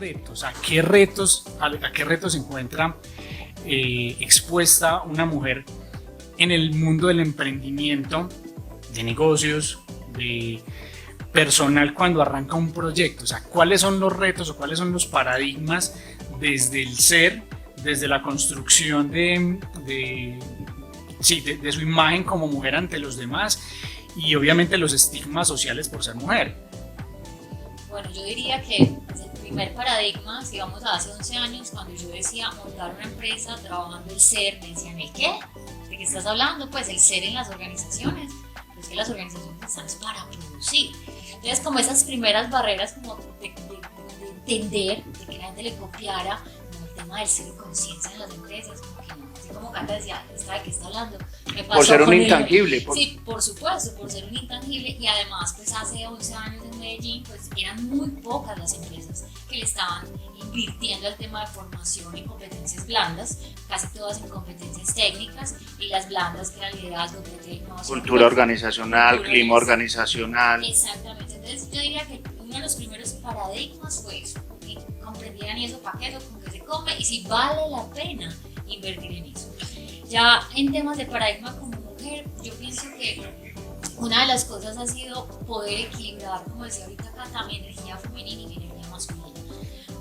retos, a qué retos se encuentra expuesta una mujer en el mundo del emprendimiento, de negocios, de personal cuando arranca un proyecto. O sea, ¿cuáles son los retos o cuáles son los paradigmas desde el ser, desde la construcción de su imagen como mujer ante los demás y obviamente los estigmas sociales por ser mujer? Bueno, yo diría que el primer paradigma, si vamos a hace 11 años, cuando yo decía montar una empresa trabajando el ser, me decían, ¿el qué? ¿De qué estás hablando? Pues el ser en las organizaciones. Pues que las organizaciones están para producir. Entonces, como esas primeras barreras como de entender, de que la gente le copiara como el tema del cero conciencia en las empresas, como que no, así como Cata decía, ¿esta de qué está hablando? Me pasó por ser un con intangible. Sí, por supuesto, por ser un intangible, y además pues hace 11 años en Medellín pues eran muy pocas las empresas que le estaban invirtiendo al tema de formación y competencias blandas, casi todas en competencias técnicas, y las blandas que eran liderazgo, cultura organizacional, clima organizacional. Exactamente, entonces yo diría que uno de los primeros paradigmas fue eso, que comprendieran eso, para qué, con qué se come y si vale la pena invertir en eso. Ya en temas de paradigma como mujer, yo pienso que una de las cosas ha sido poder equilibrar, como decía ahorita Cata, mi energía femenina y mi energía masculina,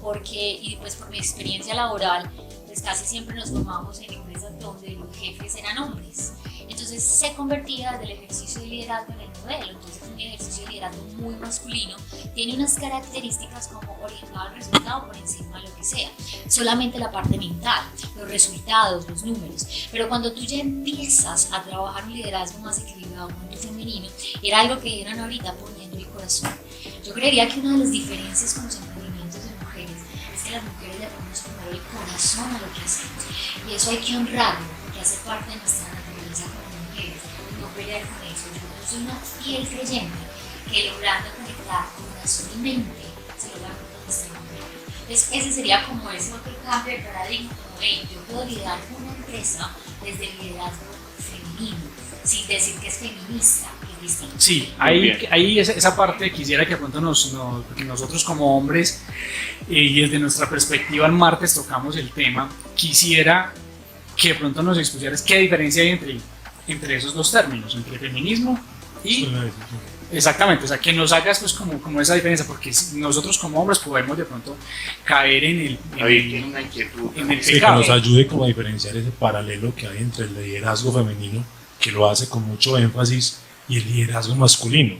porque, y pues por mi experiencia laboral, pues casi siempre nos formamos en empresas donde los jefes eran hombres, entonces se convertía desde el ejercicio de liderazgo en el modelo, entonces un ejercicio de liderazgo muy masculino tiene unas características como orientado al resultado por encima de lo que sea, solamente la parte mental, los resultados, los números, pero cuando tú ya empiezas a trabajar un liderazgo más equilibrado con tu femenino, era algo que eran ahorita poniendo el corazón. Yo creería que una de las diferencias con los emprendimientos de mujeres es que las mujeres le ponemos primero el corazón a lo que hacemos, y eso hay que honrarlo porque hace parte de nuestra naturaleza como mujeres, no pelear con eso. Yo soy una fiel creyente que logrando conectar corazón y mente se logra nuestra mujer. Entonces ese sería como ese otro cambio de paradigma, como hey, yo puedo liderar una empresa desde el liderazgo femenino, sin decir que es feminista, que es distinto. Sí, ahí esa parte quisiera que pronto nosotros como hombres y desde nuestra perspectiva el martes tocamos el tema, quisiera que pronto nos expusieras qué diferencia hay entre esos dos términos, entre feminismo y... Exactamente, o sea, que nos hagas pues como esa diferencia, porque nosotros como hombres podemos de pronto caer en el sí, que nos ayude como a diferenciar ese paralelo que hay entre el liderazgo femenino, que lo hace con mucho énfasis, y el liderazgo masculino.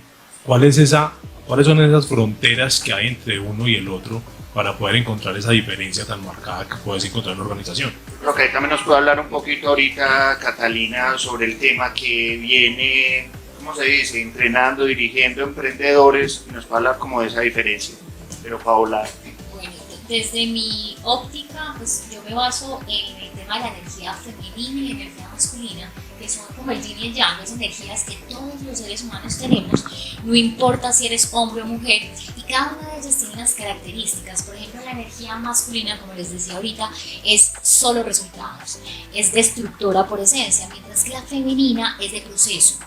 ¿Cuáles son esas fronteras que hay entre uno y el otro para poder encontrar esa diferencia tan marcada que puedes encontrar en la organización? Creo que ahí también nos puede hablar un poquito ahorita Catalina sobre el tema que viene, ¿cómo se dice?, entrenando, dirigiendo emprendedores, y nos puede hablar como de esa diferencia. Pero Paola. Bueno, desde mi óptica, pues yo me baso en el tema de la energía femenina y la energía masculina, que son como el yin y el yang, las energías que todos los seres humanos tenemos, no importa si eres hombre o mujer, y cada una de ellas tiene unas características. Por ejemplo, la energía masculina, como les decía ahorita, es solo resultados, es destructora por esencia, mientras que la femenina es de proceso.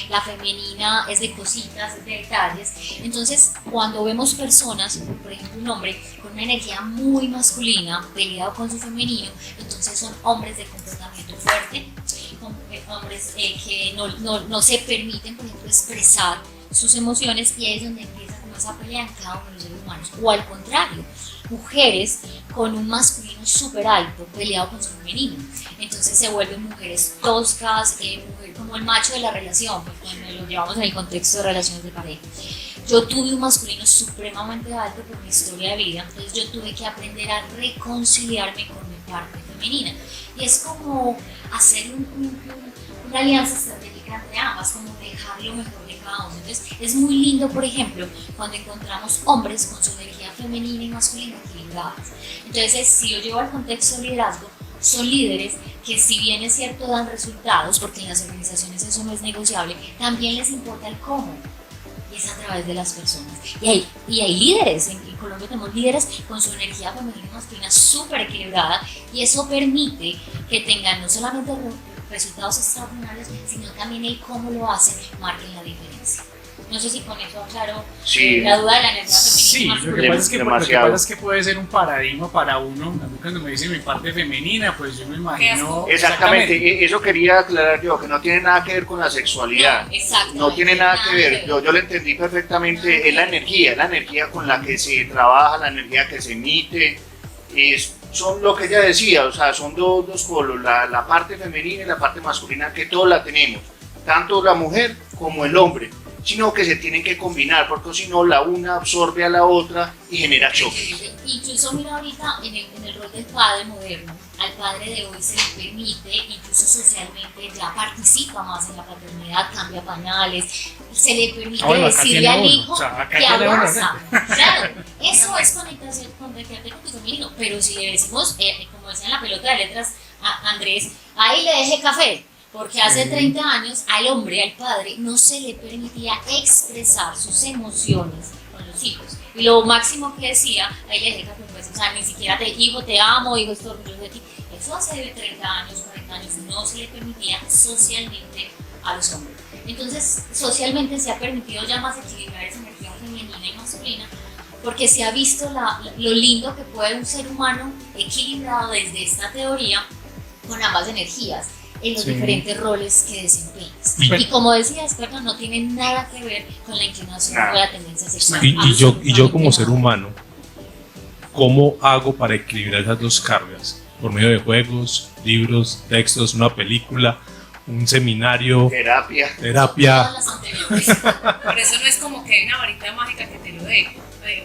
La femenina es de cositas, es de detalles. Entonces, cuando vemos personas, por ejemplo un hombre con una energía muy masculina peleado con su femenino, entonces son hombres de comportamiento fuerte, hombres que no se permiten, por ejemplo, expresar sus emociones, y ahí es donde empieza como esa pelea en cada uno de los seres humanos. O al contrario, mujeres con un masculino súper alto peleado con su femenino, entonces se vuelven mujeres toscas, mujer como el macho de la relación, pues cuando lo llevamos en el contexto de relaciones de pareja. Yo tuve un masculino supremamente alto por mi historia de vida, entonces yo tuve que aprender a reconciliarme con mi parte femenina, y es como hacer una alianza estratégica entre ambas, como dejar lo mejor de cada uno. Entonces es muy lindo, por ejemplo, cuando encontramos hombres con su energía femenina y masculina equilibradas. Entonces, si yo llevo al contexto de liderazgo, son líderes que, si bien es cierto, dan resultados, porque en las organizaciones eso no es negociable, también les importa el cómo, y es a través de las personas. Y hay líderes, en Colombia tenemos líderes con su energía femenina y masculina súper equilibrada, y eso permite que tengan no solamente resultados extraordinarios, sino también el cómo lo hacen marquen la diferencia. No sé si con eso aclaro Sí. la duda de la energía Sí, femenina. lo que pasa Demasiado. es que puede ser un paradigma para uno. A mí cuando me dicen mi parte femenina, pues yo me imagino. Exactamente, eso quería aclarar yo, que no tiene nada que ver con la sexualidad. No, exactamente, No tiene nada que ver. ver. Yo lo entendí perfectamente. Es la energía con la que se trabaja, la energía que se emite. Son lo que ella decía, o sea, son dos polos, la parte femenina y la parte masculina, que todos la tenemos, tanto la mujer como el hombre, sino que se tienen que combinar, porque si no, la una absorbe a la otra y genera choques. Incluso mira ahorita en el rol del padre moderno, al padre de hoy se le permite, incluso socialmente, ya participa más en la paternidad, cambia pañales, se le permite decirle al hijo que abraza. Claro, eso es conectarse con tu femenino, pero si le decimos, como decía en la pelota de letras a Andrés, ahí le deje café. Porque hace 30 años al hombre, al padre, no se le permitía expresar sus emociones con los hijos. Y lo máximo que decía, ahí le dejé pues, o sea, ni siquiera hijo te amo, hijo estoy orgulloso de ti. Eso hace 30 años, 40 años, no se le permitía socialmente a los hombres. Entonces, socialmente se ha permitido ya más equilibrar esa energía femenina y masculina, porque se ha visto lo lindo que puede un ser humano equilibrado desde esta teoría con ambas energías en los diferentes roles que desempeñas. Y como decía, experto, no tiene nada que ver con la inclinación o la tendencia sexual. Y yo como ser humano, ¿cómo hago para equilibrar esas dos cargas? Por medio de juegos, libros, textos, una película, un seminario, terapia. Todas las anteriores. Por eso no es como que hay una varita mágica que te lo dé.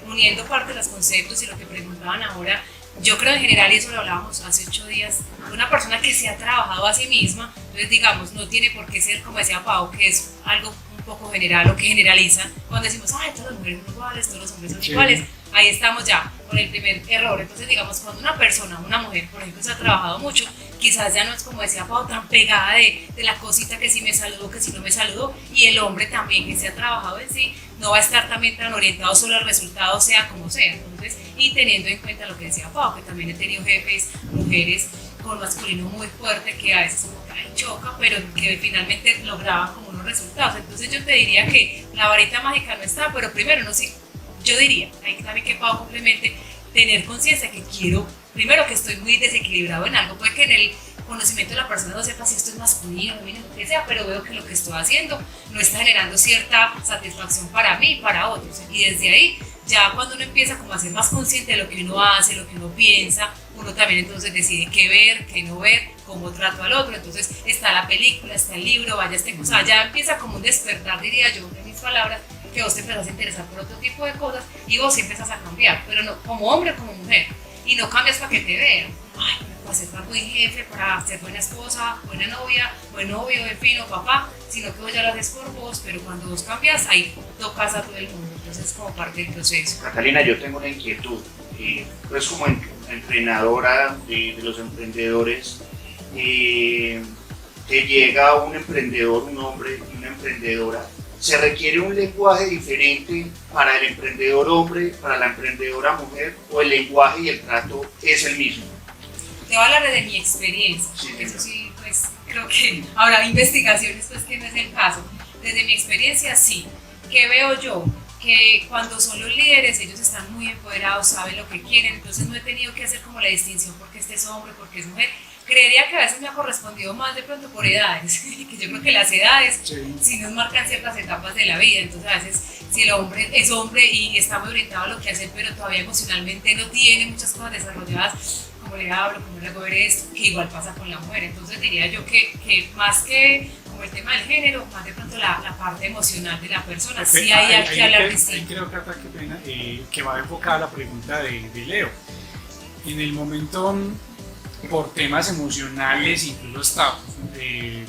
Uniendo parte de los conceptos y lo que preguntaban ahora, yo creo en general, y eso lo hablábamos hace 8 días, una persona que se ha trabajado a sí misma, entonces digamos, no tiene por qué ser, como decía Pau, que es algo un poco general o que generaliza, cuando decimos, ay, todas las mujeres son iguales, todos los hombres son iguales, ahí estamos ya con el primer error. Entonces digamos, cuando una persona, una mujer, por ejemplo, se ha trabajado mucho, quizás ya no es, como decía Pau, tan pegada de la cosita que si me saludó, que si no me saludó, y el hombre también que se ha trabajado en sí, no va a estar también tan orientado solo al resultado, sea como sea. Entonces, y teniendo en cuenta lo que decía Pau, que también he tenido jefes, mujeres con masculino muy fuerte, que a veces como que ay, choca, pero que finalmente lograban como unos resultados. Entonces yo te diría que la varita mágica no está, pero primero no sé, yo diría, hay también que Pau complemente, tener conciencia que quiero, primero que estoy muy desequilibrado en algo, puede que en el conocimiento de la persona no sepa si esto es masculino, femenino, lo que sea, pero veo que lo que estoy haciendo no está generando cierta satisfacción para mí y para otros. Y desde ahí, ya cuando uno empieza como a ser más consciente de lo que uno hace, lo que uno piensa, uno también entonces decide qué ver, qué no ver, cómo trato al otro. Entonces está la película, está el libro, vaya este cosa, ya empieza como un despertar, diría yo, en mis palabras, que vos te empezás a interesar por otro tipo de cosas y vos empiezas a cambiar, pero no como hombre o como mujer. Y no cambias para que te vean. Ay, para ser un buen jefe, para ser buena esposa, buena novia, buen novio, en fin, o papá, sino que vos ya lo haces por vos, pero cuando vos cambias, ahí tocas a todo el mundo. Entonces es como parte del proceso. Catalina, yo tengo una inquietud. Pues como entrenadora de los emprendedores, te llega un emprendedor, un hombre y una emprendedora. ¿Se requiere un lenguaje diferente para el emprendedor hombre, para la emprendedora mujer, o el lenguaje y el trato es el mismo? Te voy a hablar de mi experiencia, porque eso sí, pues creo que habrá investigaciones, pues que no es el caso. Desde mi experiencia, sí. ¿Qué veo yo? Que cuando son los líderes, ellos están muy empoderados, saben lo que quieren, entonces no he tenido que hacer como la distinción porque este es hombre, porque es mujer. Creería que a veces me ha correspondido más de pronto por edades, que yo creo que las edades sí nos marcan ciertas etapas de la vida. Entonces a veces si el hombre es hombre y está muy orientado a lo que hacer, pero todavía emocionalmente no tiene muchas cosas desarrolladas, como le hablo, como le hago ver esto, que igual pasa con la mujer. Entonces diría yo que más que como el tema del género, más de pronto la parte emocional de la persona, sí hay que hablar de sí. Ahí creo, Cata, qué pena, que va enfocada la pregunta de Leo. En el momento, por temas emocionales, incluso hasta de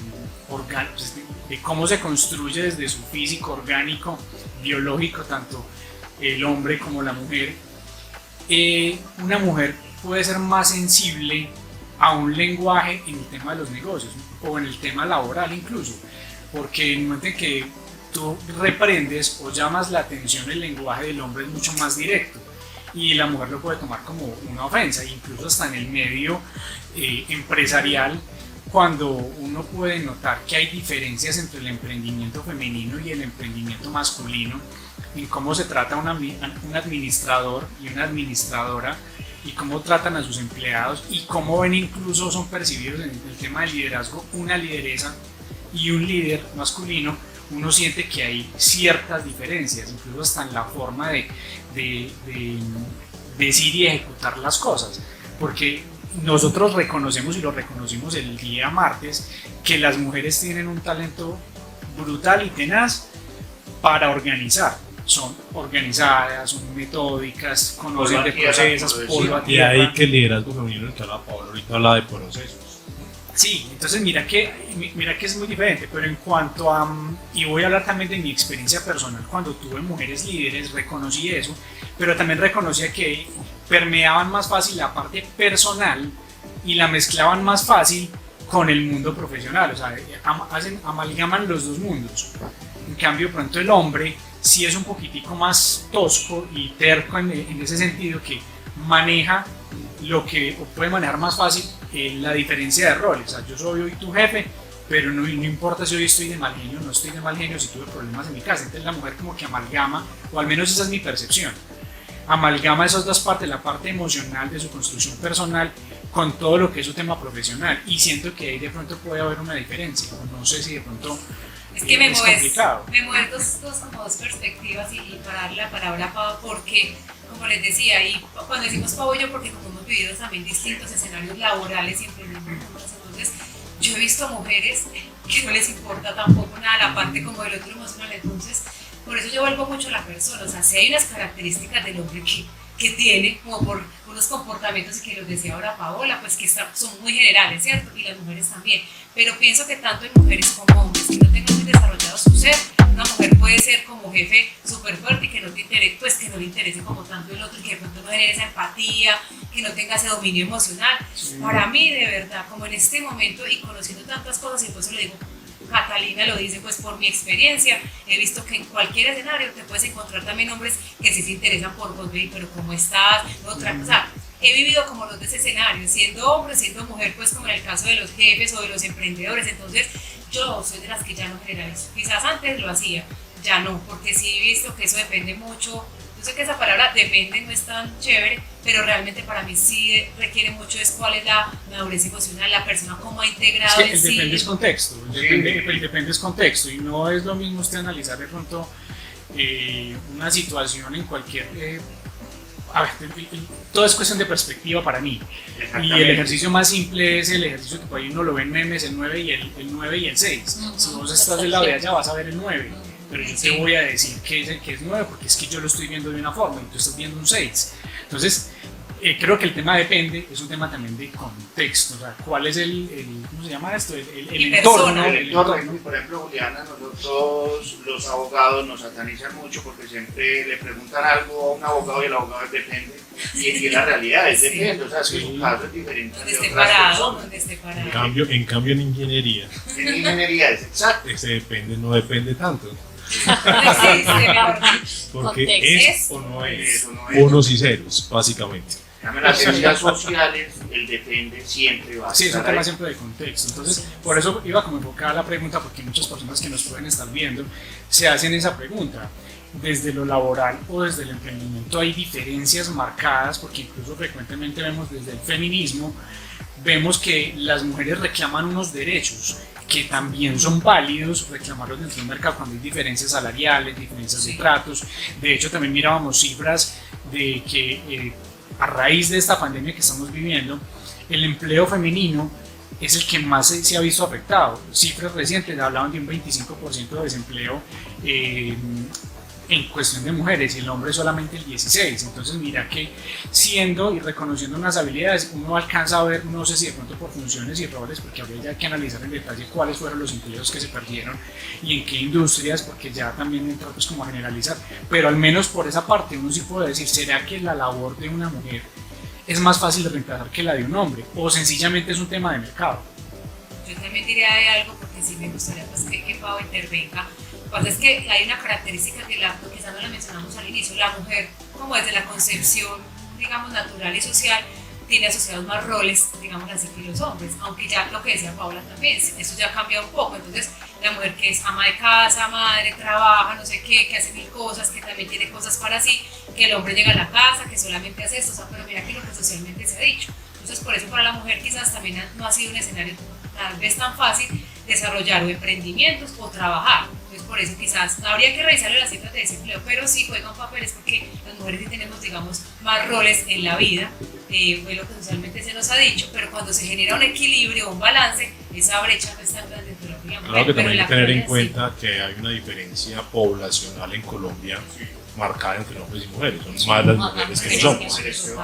cómo se construye desde su físico orgánico, biológico, tanto el hombre como la mujer, una mujer puede ser más sensible a un lenguaje en el tema de los negocios o en el tema laboral incluso, porque en el momento en que tú reprendes o llamas la atención, el lenguaje del hombre es mucho más directo y la mujer lo puede tomar como una ofensa, incluso hasta en el medio empresarial, cuando uno puede notar que hay diferencias entre el emprendimiento femenino y el emprendimiento masculino, en cómo se trata un administrador y una administradora, y cómo tratan a sus empleados, y cómo ven incluso son percibidos en el tema del liderazgo una lideresa y un líder masculino. Uno siente que hay ciertas diferencias, incluso hasta en la forma de decir y ejecutar las cosas, porque nosotros reconocemos, y lo reconocimos el día martes, que las mujeres tienen un talento brutal y tenaz para organizar. Son organizadas, son metódicas, conocen de procesos, polvo a tierra. Y ahí que el liderazgo femenino, el que habla Paola ahorita, habla de procesos. Sí, entonces mira que es muy diferente, pero en cuanto a, y voy a hablar también de mi experiencia personal, cuando tuve mujeres líderes reconocí eso, pero también reconocía que permeaban más fácil la parte personal y la mezclaban más fácil con el mundo profesional, o sea, amalgaman los dos mundos. En cambio, pronto el hombre sí es un poquitico más tosco y terco en ese sentido, que maneja lo que puede manejar más fácil la diferencia de roles. O sea, yo soy hoy tu jefe, pero no importa si hoy estoy de mal genio o no estoy de mal genio, si tuve problemas en mi casa. Entonces la mujer como que amalgama, o al menos esa es mi percepción, amalgama esas dos partes, la parte emocional de su construcción personal con todo lo que es su tema profesional, y siento que ahí de pronto puede haber una diferencia. No sé si de pronto es que me mueves complicado. dos perspectivas, y para darle la palabra a Pau, porque como les decía, y cuando decimos Pau y yo, porque como hemos vivido también distintos escenarios laborales y emprendimientos, entonces yo he visto mujeres que no les importa tampoco nada la parte como del otro emocional. Entonces por eso yo vuelvo mucho a la persona, o sea, si hay unas características del hombre que tiene, como por unos comportamientos, y que los decía ahora Paola, pues que son muy generales, ¿cierto? Y las mujeres también, pero pienso que tanto en mujeres como hombres que no tengan muy desarrollado su ser, una mujer puede ser como jefe súper fuerte y que no te interese, pues que no le interese como tanto el otro, y que de pronto no genere esa empatía, que no tenga ese dominio emocional. Sí. Para mí, de verdad, como en este momento y conociendo tantas cosas, y por eso le digo, Catalina lo dice, pues por mi experiencia he visto que en cualquier escenario te puedes encontrar también hombres que sí se interesan por vos, pero ¿cómo estás? Otra cosa, he vivido como los dos escenarios, siendo hombre, siendo mujer, pues como en el caso de los jefes o de los emprendedores. Entonces yo soy de las que ya no generalizo, quizás antes lo hacía, ya no, porque sí he visto que eso depende mucho. Yo sé que esa palabra depende no es tan chévere, pero realmente para mí sí requiere mucho es cuál es la madurez emocional, la persona cómo ha integrado es que el depende es contexto, el depende es contexto, y no es lo mismo usted analizar de pronto una situación en cualquier... a ver, todo es cuestión de perspectiva para mí, y el ejercicio más simple es el ejercicio que por ahí uno lo ve en memes, el 9 y el 6. Si vos estás del lado de allá vas a ver el 9. Pero yo te voy a decir que es 9 porque es que yo lo estoy viendo de una forma y tú estás viendo un 6. Entonces, creo que el tema depende, es un tema también de contexto. O sea, ¿cuál es ¿cómo se llama esto? El entorno. El entorno. Por ejemplo, Juliana, nosotros los abogados nos satanizan mucho porque siempre le preguntan algo a un abogado y el abogado es depende. Y la realidad es depende, o sea, que su caso es diferente de otras personas. En cambio en ingeniería. En ingeniería es exacto. Ese depende, no depende tanto. Porque es o no es, unos y ceros, básicamente. En las ciencias sociales, el depende siempre va a estar. Sí, es un tema siempre de contexto. Entonces, por eso iba como enfocada la pregunta, porque muchas personas que nos pueden estar viendo se hacen esa pregunta. Desde lo laboral o desde el emprendimiento hay diferencias marcadas, porque incluso frecuentemente vemos desde el feminismo, vemos que las mujeres reclaman unos derechos que también son válidos reclamarlos dentro del mercado cuando hay diferencias salariales, diferencias de tratos. De hecho, también mirábamos cifras de que a raíz de esta pandemia que estamos viviendo, el empleo femenino es el que más se ha visto afectado. Cifras recientes hablaban de un 25% de desempleo en cuestión de mujeres, y el hombre solamente el 16%. Entonces mira que siendo y reconociendo unas habilidades, uno alcanza a ver, no sé si de pronto por funciones y roles, porque habría ya que analizar en detalle cuáles fueron los empleos que se perdieron y en qué industrias, porque ya también entra pues como a generalizar, pero al menos por esa parte uno sí puede decir, ¿será que la labor de una mujer es más fácil de reemplazar que la de un hombre, o sencillamente es un tema de mercado? Yo también diría de algo, porque sí me gustaría pues que Pau intervenga. Lo que pasa es que hay una característica que quizás no la mencionamos al inicio, la mujer, como desde la concepción, digamos, natural y social, tiene asociados más roles, digamos así, que los hombres, aunque ya lo que decía Paola también, eso ya cambia un poco. Entonces la mujer que es ama de casa, madre, trabaja, no sé qué, que hace mil cosas, que también tiene cosas para sí, que el hombre llega a la casa, que solamente hace esto, o sea, pero mira que lo que socialmente se ha dicho. Entonces por eso para la mujer quizás también no ha sido un escenario tal vez tan fácil desarrollar o emprendimientos o trabajar. Entonces por eso quizás habría que revisarle las cifras de desempleo, pero sí juegan papeles porque las mujeres sí tenemos, digamos, más roles en la vida, fue lo que socialmente se nos ha dicho, pero cuando se genera un equilibrio, un balance, esa brecha no es tan grande entre el hombre y la mujer. Claro que también hay que tener en sí cuenta que hay una diferencia poblacional en Colombia marcada entre hombres y mujeres, son más las mujeres que los hombres.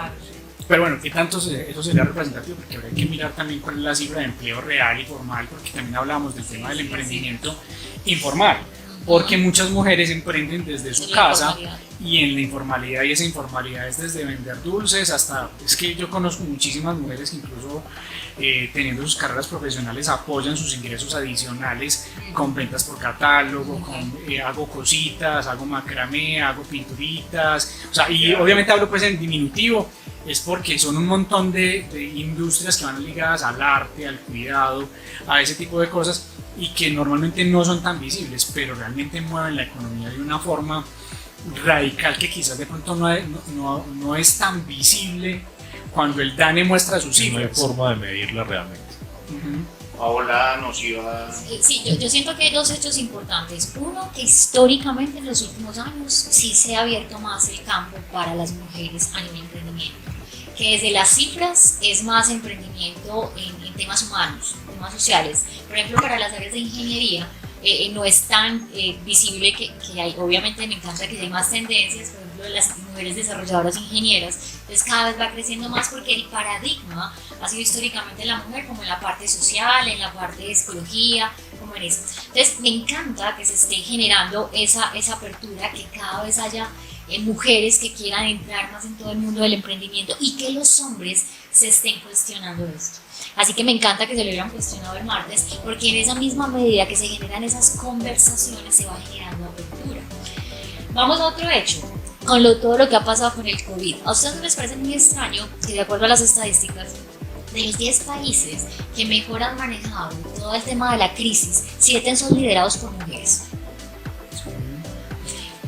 Pero bueno, ¿qué tanto eso sería representativo? Porque habría que mirar también cuál es la cifra de empleo real y formal, porque también hablamos del tema del emprendimiento informal, porque muchas mujeres emprenden desde su casa y en la informalidad, y esa informalidad es desde vender dulces hasta, es que yo conozco muchísimas mujeres que incluso teniendo sus carreras profesionales apoyan sus ingresos adicionales con ventas por catálogo, hago cositas, hago macramé, hago pinturitas, o sea, y obviamente hablo pues en diminutivo, es porque son un montón de industrias que van ligadas al arte, al cuidado, a ese tipo de cosas y que normalmente no son tan visibles, pero realmente mueven la economía de una forma radical que quizás de pronto no es tan visible cuando el DANE muestra sus cifras. No hay forma de medirla realmente. Paola nos iba... Sí, yo siento que hay dos hechos importantes. Uno, que históricamente en los últimos años sí se ha abierto más el campo para las mujeres a nivel emprendimiento. Que desde las cifras es más emprendimiento en temas humanos, temas sociales. Por ejemplo, para las áreas de ingeniería no es tan visible que hay, obviamente me encanta que hay más tendencias, por ejemplo, de las mujeres desarrolladoras ingenieras, entonces cada vez va creciendo más porque el paradigma ha sido históricamente la mujer como en la parte social, en la parte de psicología, como en eso. Entonces me encanta que se esté generando esa apertura, que cada vez haya mujeres que quieran entrar más en todo el mundo del emprendimiento y que los hombres se estén cuestionando esto. Así que me encanta que se lo hubieran cuestionado el martes, porque en esa misma medida que se generan esas conversaciones se va generando apertura. Vamos a otro hecho, con todo lo que ha pasado con el COVID. ¿A ustedes no les parece muy extraño que, de acuerdo a las estadísticas, de los 10 países que mejor han manejado todo el tema de la crisis, 7 son liderados por mujeres?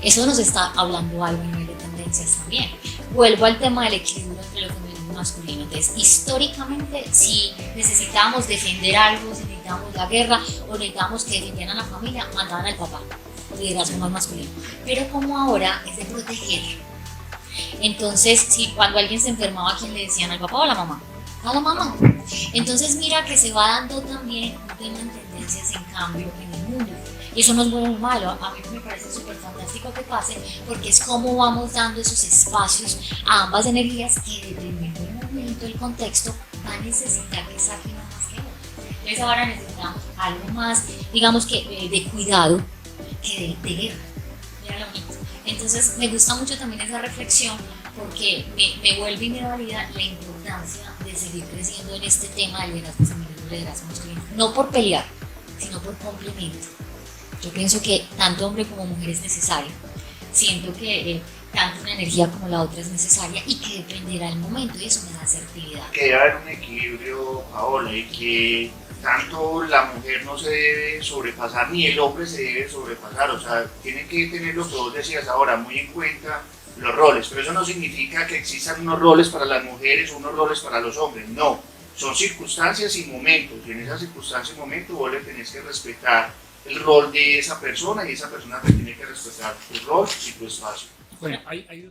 Eso nos está hablando algo a nivel de tendencias también. Vuelvo al tema del equilibrio entre lo femenino y masculino. Entonces, históricamente, si necesitábamos defender algo, si necesitábamos la guerra o necesitábamos que defendieran a la familia, mandaban al papá, liderazgo más masculino. Pero como ahora es de proteger. Entonces, si cuando alguien se enfermaba, ¿a quién le decían? ¿Al papá o a la mamá? A la mamá. Entonces, mira que se va dando también un tema de tendencias en cambio en el mundo. Y eso no es bueno o malo, a mí me parece súper fantástico que pase, porque es como vamos dando esos espacios a ambas energías que dependiendo del momento, del contexto, va a necesitar que saquen uno más que otro. Entonces ahora necesitamos algo más, digamos que de cuidado, que de guerra. Mira lo bonito. Entonces me gusta mucho también esa reflexión, porque me vuelve y me valida la importancia de seguir creciendo en este tema del liderazgo femenino y liderazgo masculino. No por pelear, sino por complemento. Yo pienso que tanto hombre como mujer es necesario. Siento que tanto una energía como la otra es necesaria y que dependerá del momento, y eso me da asertividad. Que debe haber un equilibrio, Paola, y que tanto la mujer no se debe sobrepasar ni el hombre se debe sobrepasar. O sea, tiene que tener lo que vos decías ahora, muy en cuenta los roles. Pero eso no significa que existan unos roles para las mujeres o unos roles para los hombres. No, son circunstancias y momentos. Y en esas circunstancias y momentos vos le tenés que respetar el rol de esa persona y esa persona te tiene que respetar tu rol y tu espacio. Bueno, hay